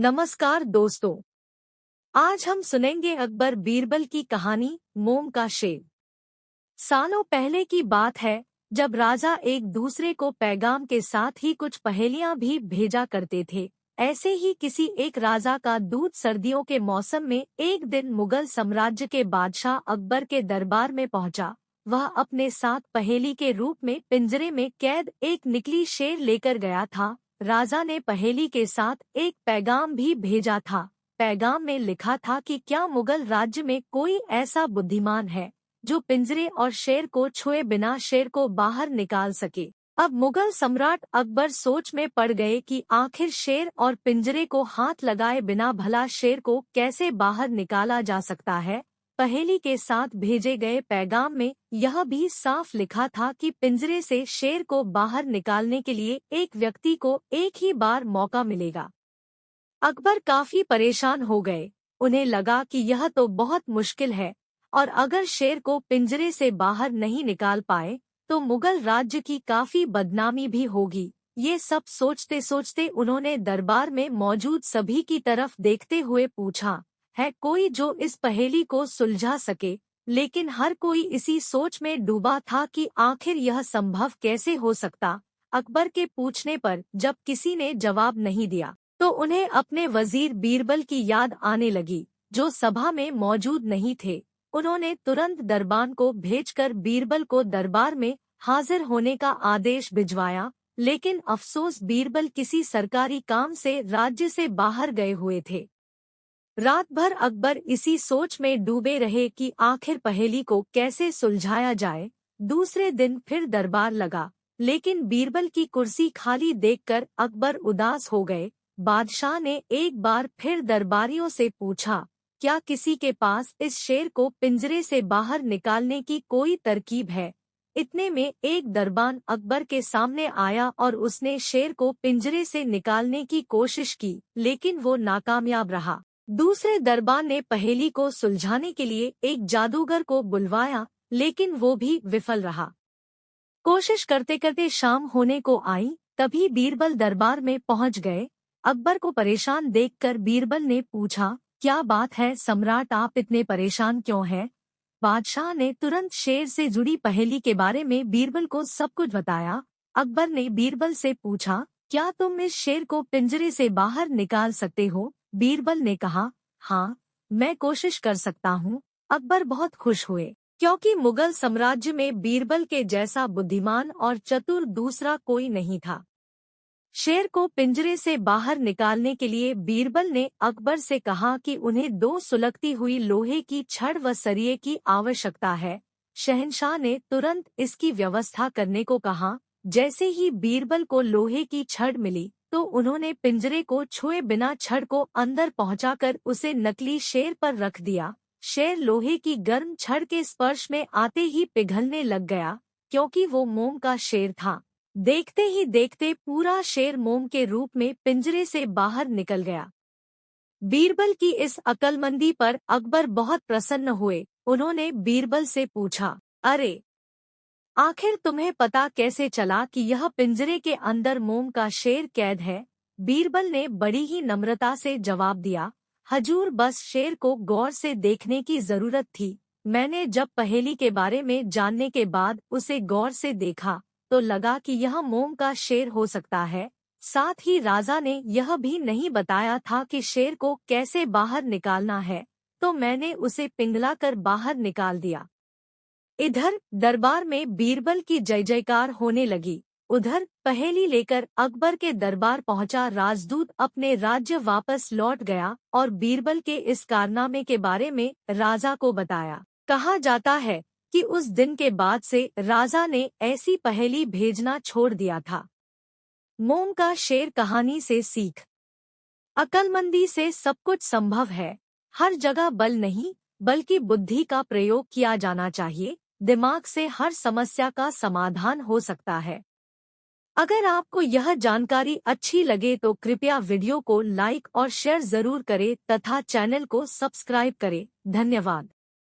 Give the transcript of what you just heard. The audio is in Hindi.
नमस्कार दोस्तों। आज हम सुनेंगे अकबर बीरबल की कहानी मोम का शेर। सालों पहले की बात है, जब राजा एक दूसरे को पैगाम के साथ ही कुछ पहेलियां भी भेजा करते थे। ऐसे ही किसी एक राजा का दूत सर्दियों के मौसम में एक दिन मुगल साम्राज्य के बादशाह अकबर के दरबार में पहुंचा। वह अपने साथ पहेली के रूप में पिंजरे में कैद एक निकली शेर लेकर गया था। राजा ने पहेली के साथ एक पैगाम भी भेजा था। पैगाम में लिखा था कि क्या मुगल राज्य में कोई ऐसा बुद्धिमान है जो पिंजरे और शेर को छुए बिना शेर को बाहर निकाल सके। अब मुगल सम्राट अकबर सोच में पड़ गए कि आखिर शेर और पिंजरे को हाथ लगाए बिना भला शेर को कैसे बाहर निकाला जा सकता है। पहेली के साथ भेजे गए पैगाम में यह भी साफ लिखा था कि पिंजरे से शेर को बाहर निकालने के लिए एक व्यक्ति को एक ही बार मौका मिलेगा। अकबर काफी परेशान हो गए। उन्हें लगा कि यह तो बहुत मुश्किल है और अगर शेर को पिंजरे से बाहर नहीं निकाल पाए तो मुगल राज्य की काफी बदनामी भी होगी। ये सब सोचते सोचते उन्होंने दरबार में मौजूद सभी की तरफ देखते हुए पूछा, है कोई जो इस पहेली को सुलझा सके। लेकिन हर कोई इसी सोच में डूबा था कि आखिर यह संभव कैसे हो सकता। अकबर के पूछने पर जब किसी ने जवाब नहीं दिया तो उन्हें अपने वजीर बीरबल की याद आने लगी, जो सभा में मौजूद नहीं थे। उन्होंने तुरंत दरबान को भेजकर बीरबल को दरबार में हाजिर होने का आदेश भिजवाया। लेकिन अफसोस, बीरबल किसी सरकारी काम से राज्य से बाहर गए हुए थे। रात भर अकबर इसी सोच में डूबे रहे कि आखिर पहेली को कैसे सुलझाया जाए। दूसरे दिन फिर दरबार लगा, लेकिन बीरबल की कुर्सी खाली देखकर अकबर उदास हो गए। बादशाह ने एक बार फिर दरबारियों से पूछा, क्या किसी के पास इस शेर को पिंजरे से बाहर निकालने की कोई तरकीब है। इतने में एक दरबान अकबर के सामने आया और उसने शेर को पिंजरे से निकालने की कोशिश की, लेकिन वो नाकामयाब रहा। दूसरे दरबान ने पहेली को सुलझाने के लिए एक जादूगर को बुलवाया, लेकिन वो भी विफल रहा। कोशिश करते करते शाम होने को आई, तभी बीरबल दरबार में पहुंच गए। अकबर को परेशान देखकर बीरबल ने पूछा, क्या बात है सम्राट, आप इतने परेशान क्यों हैं। बादशाह ने तुरंत शेर से जुड़ी पहेली के बारे में बीरबल को सब कुछ बताया। अकबर ने बीरबल से पूछा, क्या तुम इस शेर को पिंजरे से बाहर निकाल सकते हो। बीरबल ने कहा, हाँ, मैं कोशिश कर सकता हूँ। अकबर बहुत खुश हुए, क्योंकि मुगल साम्राज्य में बीरबल के जैसा बुद्धिमान और चतुर दूसरा कोई नहीं था। शेर को पिंजरे से बाहर निकालने के लिए बीरबल ने अकबर से कहा कि उन्हें 2 सुलगती हुई लोहे की छड़ व सरिये की आवश्यकता है। शहंशाह ने तुरंत इसकी व्यवस्था करने को कहा। जैसे ही बीरबल को लोहे की छड़ मिली तो उन्होंने पिंजरे को छुए बिना छड़ को अंदर पहुंचाकर उसे नकली शेर पर रख दिया। शेर लोहे की गर्म छड़ के स्पर्श में आते ही पिघलने लग गया, क्योंकि वो मोम का शेर था। देखते ही देखते पूरा शेर मोम के रूप में पिंजरे से बाहर निकल गया। बीरबल की इस अक्लमंदी पर अकबर बहुत प्रसन्न हुए। उन्होंने बीरबल से पूछा, अरे, आखिर तुम्हें पता कैसे चला कि यह पिंजरे के अंदर मोम का शेर कैद है। बीरबल ने बड़ी ही नम्रता से जवाब दिया, हजूर, बस शेर को गौर से देखने की जरूरत थी। मैंने जब पहेली के बारे में जानने के बाद उसे गौर से देखा तो लगा कि यह मोम का शेर हो सकता है। साथ ही राजा ने यह भी नहीं बताया था कि शेर को कैसे बाहर निकालना है, तो मैंने उसे पिघलाकर बाहर निकाल दिया। इधर दरबार में बीरबल की जय जयकार होने लगी। उधर पहेली लेकर अकबर के दरबार पहुंचा राजदूत अपने राज्य वापस लौट गया और बीरबल के इस कारनामे के बारे में राजा को बताया। कहा जाता है कि उस दिन के बाद से राजा ने ऐसी पहेली भेजना छोड़ दिया था। मोम का शेर कहानी से सीख, अक्लमंदी से सब कुछ संभव है। हर जगह बल नहीं बल्कि बुद्धि का प्रयोग किया जाना चाहिए। दिमाग से हर समस्या का समाधान हो सकता है। अगर आपको यह जानकारी अच्छी लगे तो कृपया वीडियो को लाइक और शेयर जरूर करें तथा चैनल को सब्सक्राइब करें। धन्यवाद।